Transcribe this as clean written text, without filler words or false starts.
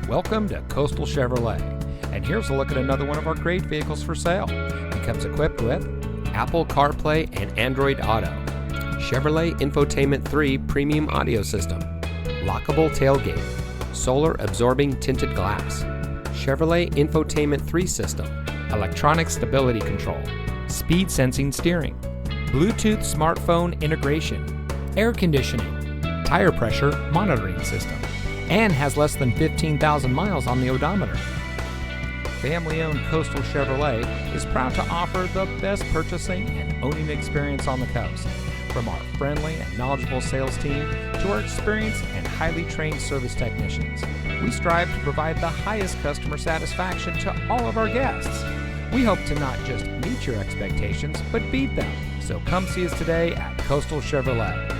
Welcome to Coastal Chevrolet, and here's a look at another one of our great vehicles for sale. It comes equipped with Apple CarPlay and Android Auto, Chevrolet Infotainment 3 Premium Audio System, lockable tailgate, solar absorbing tinted glass, Chevrolet Infotainment 3 System, electronic stability control, speed sensing steering, Bluetooth smartphone integration, air conditioning, tire pressure monitoring system, and has less than 15,000 miles on the odometer. Family-owned Coastal Chevrolet is proud to offer the best purchasing and owning experience on the coast. From our friendly and knowledgeable sales team to our experienced and highly trained service technicians, we strive to provide the highest customer satisfaction to all of our guests. We hope to not just meet your expectations, but beat them. So come see us today at Coastal Chevrolet.